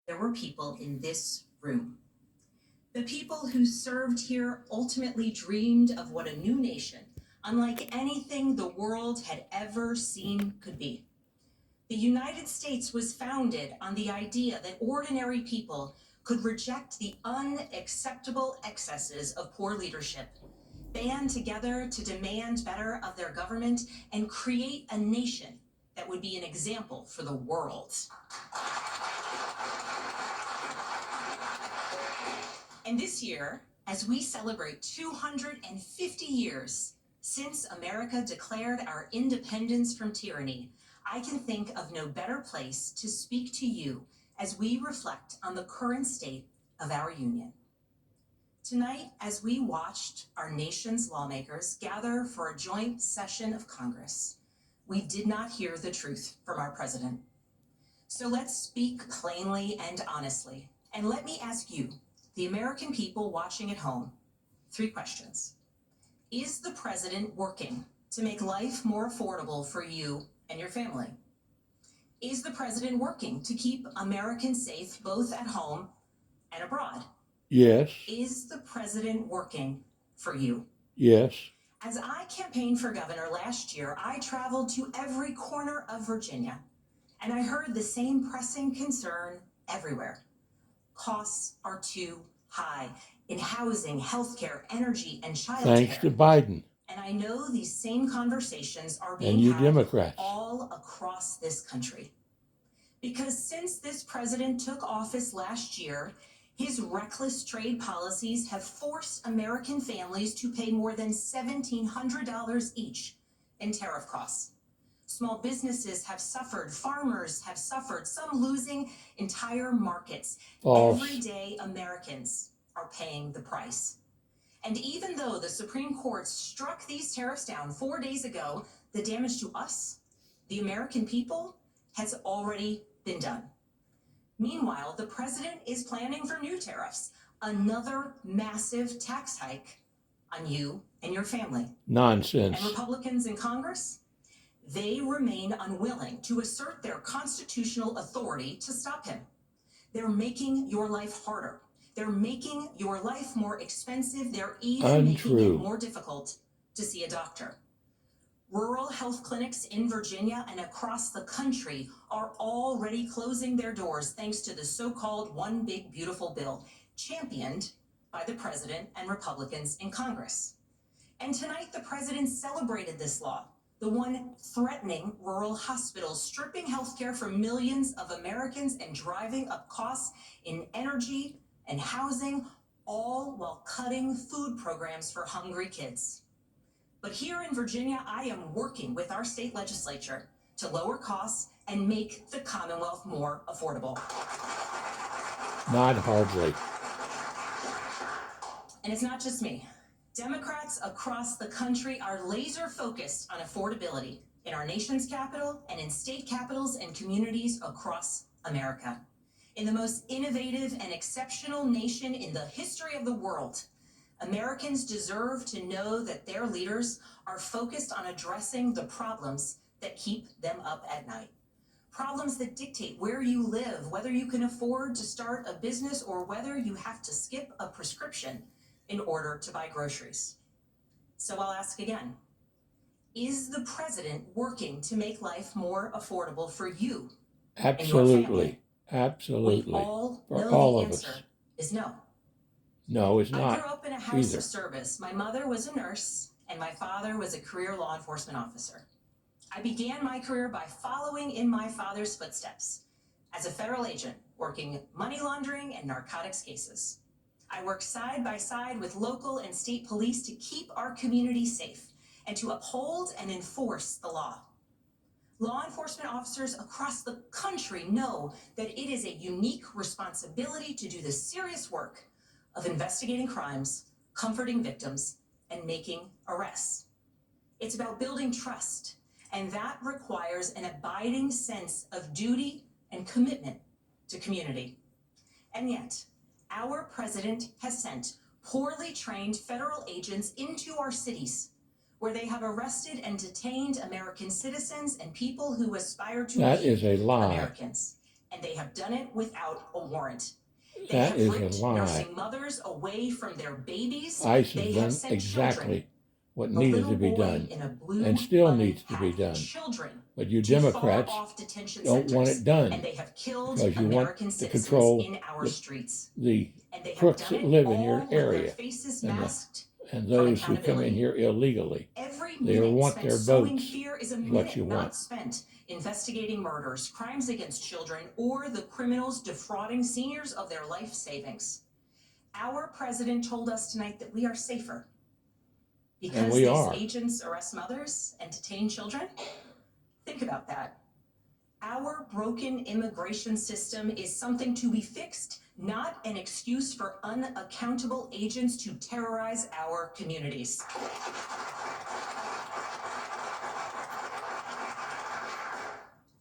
there were people in this room. The people who served here ultimately dreamed of what a new nation, unlike anything the world had ever seen, could be. The United States was founded on the idea that ordinary people could reject the unacceptable excesses of poor leadership, band together to demand better of their government, and create a nation that would be an example for the world. And this year, as we celebrate 250 years since America declared our independence from tyranny, I can think of no better place to speak to you as we reflect on the current state of our union. Tonight, as we watched our nation's lawmakers gather for a joint session of Congress, we did not hear the truth from our president. So let's speak plainly and honestly. And let me ask you, the American people watching at home, 3 questions. Is the president working to make life more affordable for you and your family? Is the president working to keep Americans safe both at home and abroad? Yes. Is the president working for you? Yes. As I campaigned for governor last year, I traveled to every corner of Virginia, and I heard the same pressing concern everywhere. Costs are too high in housing, healthcare, energy, and childcare. Thanks to Biden. And I know these same conversations are And being you had Democrats. all across this country. Because since this president took office last year, his reckless trade policies have forced American families to pay more than $1,700 each in tariff costs. Small businesses have suffered, farmers have suffered, some losing entire markets. False. Everyday Americans are paying the price. And even though the Supreme Court struck these tariffs down 4 days ago, the damage to us, the American people, has already been done. Meanwhile, the president is planning for new tariffs, another massive tax hike on you and your family. Nonsense. And Republicans in Congress, they remain unwilling to assert their constitutional authority to stop him. They're making your life harder. They're making your life more expensive. They're even making it more difficult to see a doctor. Rural health clinics in Virginia and across the country are already closing their doors thanks to the so-called One Big Beautiful Bill, championed by the president and Republicans in Congress. And tonight, the president celebrated this law, the one threatening rural hospitals, stripping healthcare from millions of Americans and driving up costs in energy and housing, all while cutting food programs for hungry kids. But here in Virginia, I am working with our state legislature to lower costs and make the Commonwealth more affordable. Not hardly. And it's not just me. Democrats across the country are laser focused on affordability in our nation's capital and in state capitals and communities across America. In the most innovative and exceptional nation in the history of the world, Americans deserve to know that their leaders are focused on addressing the problems that keep them up at night. Problems that dictate where you live, whether you can afford to start a business or whether you have to skip a prescription in order to buy groceries. So I'll ask again, is the president working to make life more affordable for you? Absolutely. Absolutely. We all for know all the of answer us. is no. No, it's I not. grew up in a house either. of service. My mother was a nurse and my father was a career law enforcement officer. I began my career by following in my father's footsteps as a federal agent, working money laundering and narcotics cases. I worked side by side with local and state police to keep our community safe and to uphold and enforce the law. Law enforcement officers across the country know that it is a unique responsibility to do the serious work of investigating crimes, comforting victims, and making arrests. It's about building trust, and that requires an abiding sense of duty and commitment to community. And yet, our president has sent poorly trained federal agents into our cities, where they have arrested and detained American citizens and people who aspire to That be is a lie. Americans. and they have done it without a warrant. They That have is ripped a lie. nursing mothers away from their babies. ICE They has have done sent exactly children. what The needed little to be boy done in a blue and still lemon needs to be pack. done. Children But you to Democrats far-off detention don't want centers, it done and they have killed because you American want to citizens control in our streets. the And they have crooks done that it live in all your with their area faces and, masked and from those who come in accountability. here illegally. Every They minute want spent their sowing votes, fear is a is what minute you not want. spent investigating murders, crimes against children, or the criminals defrauding seniors of their life savings. Our president told us tonight that we are safer because And we these are. agents arrest mothers and detain children. Think about that. Our broken immigration system is something to be fixed, not an excuse for unaccountable agents to terrorize our communities.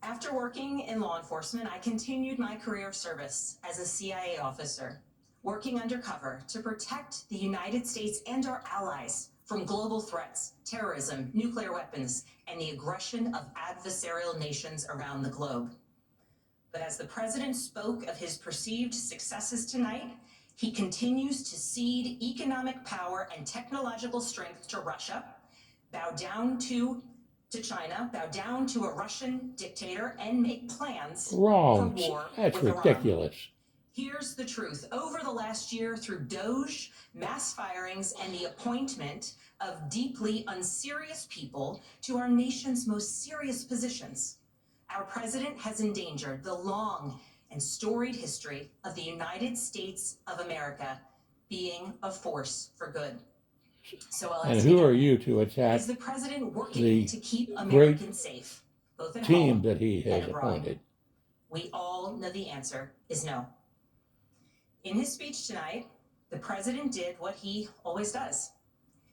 After working in law enforcement, I continued my career of service as a CIA officer, working undercover to protect the United States and our allies from global threats, terrorism, nuclear weapons, and the aggression of adversarial nations around the globe. But as the president spoke of his perceived successes tonight, he continues to cede economic power and technological strength to Russia, bow down to China, bow down to a Russian dictator, and make plans Wrong. for war That's with ridiculous. Iran. Here's the truth. Over the last year, through Doge, mass firings, and the appointment of deeply unserious people to our nation's most serious positions, our president has endangered the long and storied history of the United States of America being a force for good. So I'll And ask who again, are you to attack is the president working the to keep great Americans safe, both at team home that he has and abroad? appointed? We all know the answer is no. In his speech tonight, the president did what he always does.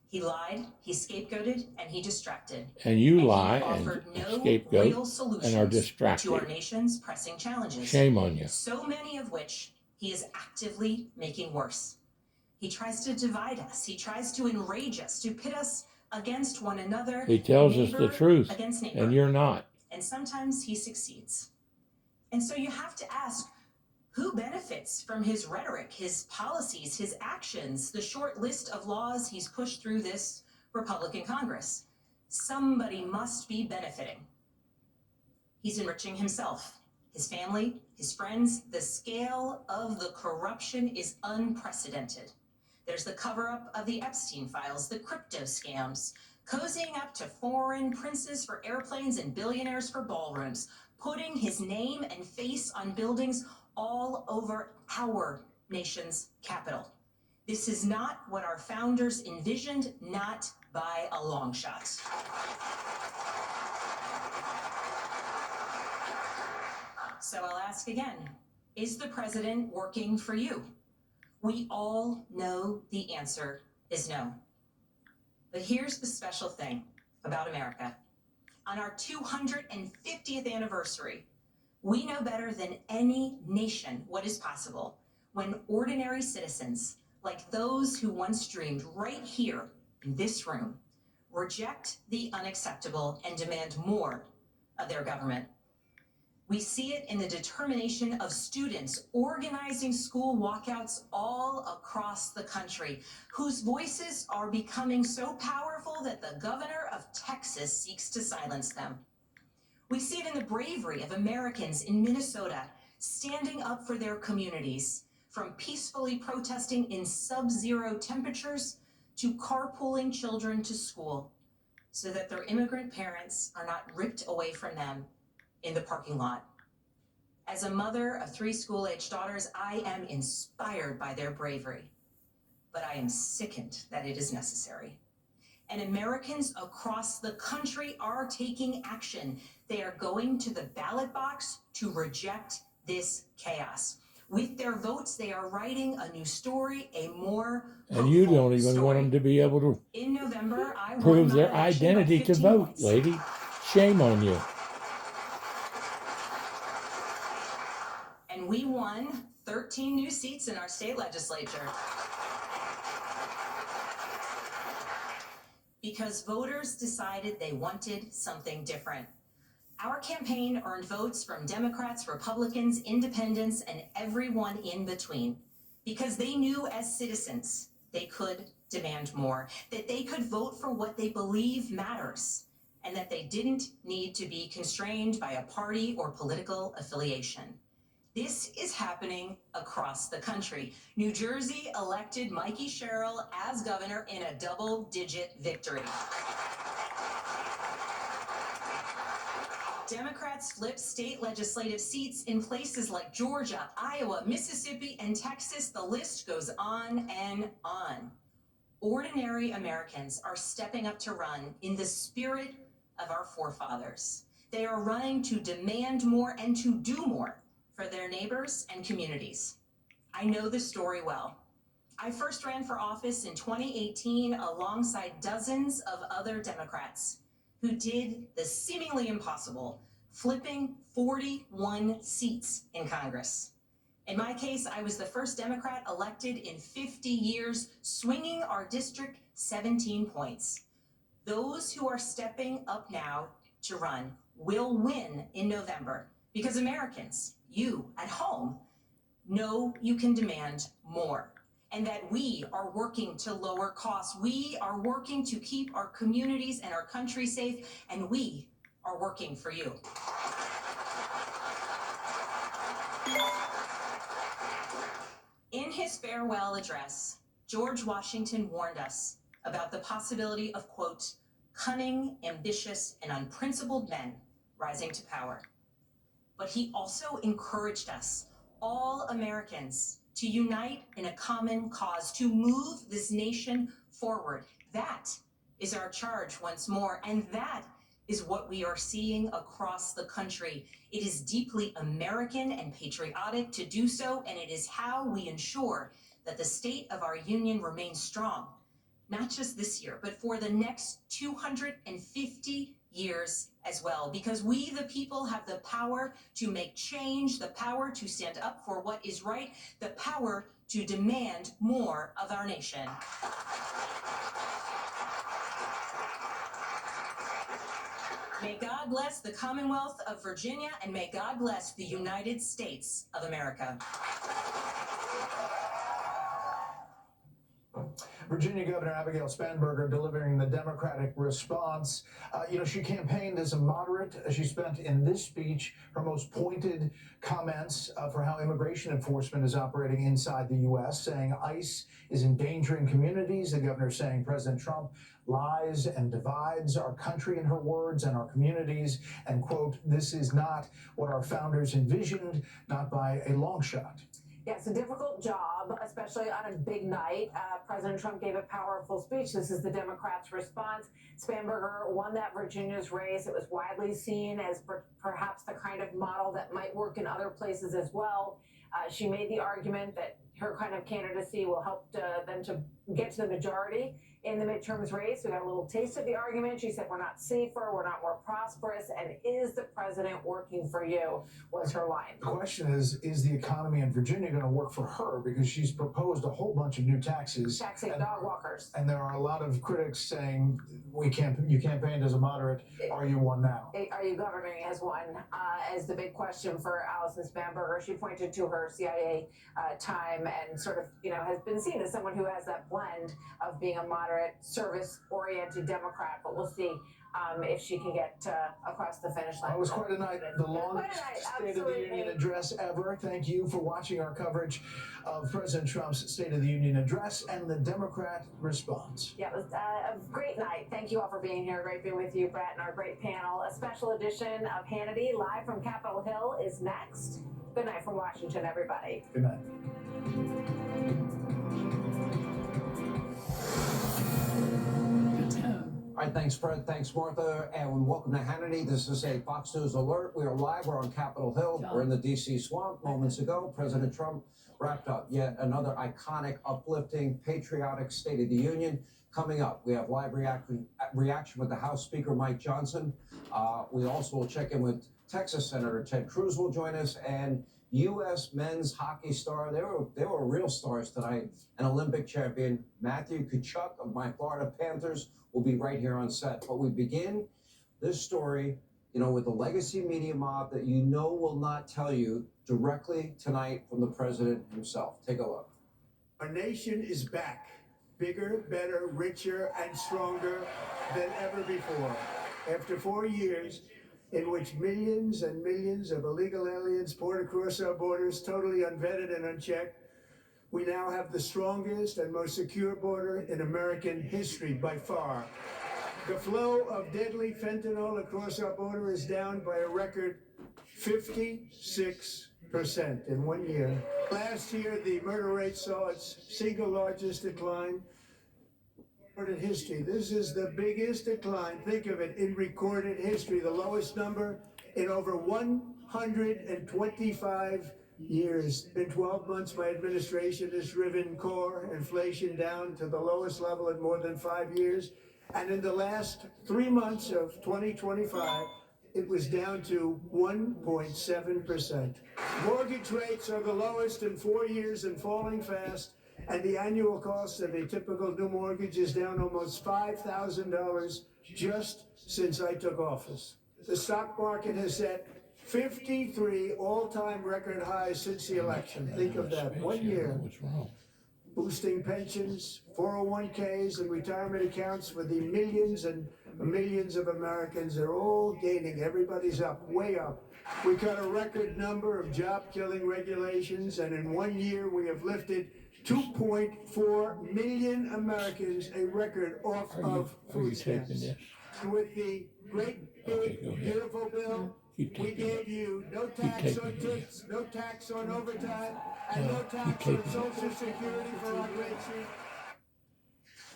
He lied, he scapegoated, and he distracted. And you And lie he and offered no scapegoat real and are solutions to our distracted. nation's pressing challenges. Shame on you. So many of which he is actively making worse. He tries to divide us. He tries to enrage us, to pit us against one another. He tells us the truth, against neighbor. and you're not. And sometimes he succeeds. And so you have to ask, who benefits from his rhetoric, his policies, his actions, the short list of laws he's pushed through this Republican Congress? Somebody must be benefiting. He's enriching himself, his family, his friends. The scale of the corruption is unprecedented. There's the cover-up of the Epstein files, the crypto scams, cozying up to foreign princes for airplanes and billionaires for ballrooms, putting his name and face on buildings all over our nation's capital. This is not what our founders envisioned, not by a long shot. So I'll ask again, is the president working for you? We all know the answer is no. But here's the special thing about America. On our 250th anniversary, we know better than any nation what is possible when ordinary citizens, like those who once dreamed right here in this room, reject the unacceptable and demand more of their government. We see it in the determination of students organizing school walkouts all across the country, whose voices are becoming so powerful that the governor of Texas seeks to silence them. We see it in the bravery of Americans in Minnesota standing up for their communities, from peacefully protesting in sub-zero temperatures to carpooling children to school so that their immigrant parents are not ripped away from them in the parking lot. As a mother of 3 school-aged daughters, I am inspired by their bravery, but I am sickened that it is necessary. And Americans across the country are taking action. They are going to the ballot box to reject this chaos. With their votes, they are writing a new story, a more And you don't even story. want them to be able to In November, I prove won my their election by identity to 15 vote, points. lady. Shame on you. And we won 13 new seats in our state legislature. Because voters decided they wanted something different. Our campaign earned votes from Democrats, Republicans, independents, and everyone in between because they knew as citizens they could demand more, that they could vote for what they believe matters, and that they didn't need to be constrained by a party or political affiliation. This is happening across the country. New Jersey elected Mikey Sherrill as governor in a double-digit victory. Democrats flipped state legislative seats in places like Georgia, Iowa, Mississippi, and Texas. The list goes on and on. Ordinary Americans are stepping up to run in the spirit of our forefathers. They are running to demand more and to do more for their neighbors and communities. I know the story well. I first ran for office in 2018 alongside dozens of other Democrats who did the seemingly impossible, flipping 41 seats in Congress. In my case, I was the first Democrat elected in 50 years, swinging our district 17 points. Those who are stepping up now to run will win in November because Americans, you at home, know you can demand more and that we are working to lower costs. We are working to keep our communities and our country safe, and we are working for you. In his farewell address, George Washington warned us about the possibility of, quote, cunning, ambitious, and unprincipled men rising to power. But he also encouraged us, all Americans, to unite in a common cause, to move this nation forward. That is our charge once more, and that is what we are seeing across the country. It is deeply American and patriotic to do so, and it is how we ensure that the state of our union remains strong, not just this year, but for the next 250 years as well, because we, the people, have the power to make change, the power to stand up for what is right, the power to demand more of our nation. May God bless the Commonwealth of Virginia, and may God bless the United States of America. Virginia Governor Abigail Spanberger delivering the Democratic response. She campaigned as a moderate. She spent in this speech her most pointed comments for how immigration enforcement is operating inside the U.S., saying ICE is endangering communities. The governor saying President Trump lies and divides our country, in her words, and our communities, and, quote, this is not what our founders envisioned, not by a long shot. Yeah, it's a difficult job, especially on a big night. President Trump gave a powerful speech. This is the Democrats' response. Spanberger won that Virginia's race. It was widely seen as perhaps the kind of model that might work in other places as well. She made the argument that her kind of candidacy will help them to get to the majority in the midterms race. We got a little taste of the argument. She said, we're not safer, we're not more prosperous, and is the president working for you, was her line. The question is the economy in Virginia going to work for her? Because she's proposed a whole bunch of new taxes. Taxing dog walkers. And there are a lot of critics saying, you campaigned as a moderate, are you one now? Are you governing as one? As the big question for Allison Spanberger. She pointed to her CIA time and sort of, has been seen as someone who has that blend of being a moderate, service-oriented Democrat, but we'll see if she can get across the finish line. It was quite a night, the longest State of the Union address ever. Thank you for watching our coverage of President Trump's State of the Union address and the Democrat response. Yeah, it was a great night. Thank you all for being here. Great being with you, Brett, and our great panel. A special edition of Hannity live from Capitol Hill is next. Good night from Washington, everybody. Good night. All right, thanks, Fred. Thanks, Martha. And welcome to Hannity. This is a Fox News alert. We are live. We're on Capitol Hill. We're in the D.C. swamp. Moments ago, President Trump wrapped up yet another iconic, uplifting, patriotic State of the Union. Coming up, we have live reaction with the House Speaker, Mike Johnson. We also will check in with Texas Senator Ted Cruz will join us, and U.S. men's hockey star. They were real stars tonight. An Olympic champion, Matthew Tkachuk of my Florida Panthers, will be right here on set. But we begin this story you know, with the legacy media mob that you know will not tell you directly tonight from the president himself. Take a look. Our nation is back, bigger, better, richer, and stronger than ever before. After 4 years in which millions and millions of illegal aliens poured across our borders, totally unvetted and unchecked, we now have the strongest and most secure border in American history by far. The flow of deadly fentanyl across our border is down by a record 56% in 1 year. Last year, the murder rate saw its single largest decline in recorded history. This is the biggest decline, think of it, in recorded history, the lowest number in over 125 years. In 12 months, my administration has driven core inflation down to the lowest level in more than 5 years. And in the last 3 months of 2025, it was down to 1.7%. Mortgage rates are the lowest in 4 years and falling fast. And the annual cost of a typical new mortgage is down almost $5,000 just since I took office. The stock market has set 53 all-time record highs since the election. Think of that, 1 year. What's wrong? Boosting pensions, 401ks, and retirement accounts for the millions and millions of Americans. They're all gaining. Everybody's up, way up. We got a record number of job-killing regulations, and in 1 year we have lifted 2.4 million Americans, a record off of food stamps. This? With the great, big, beautiful bill, we gave you no tax on tips, no tax on overtime, and no tax on Social Security for our great seniors.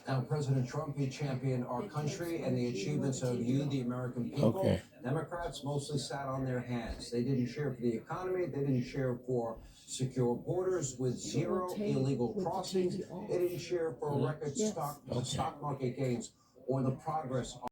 Now, President Trump, he championed our country and the achievements of you, the American people. Okay. Democrats mostly sat on their hands. They didn't cheer for the economy. They didn't cheer for secure borders with zero illegal crossings. They didn't cheer for record stock market gains or the progress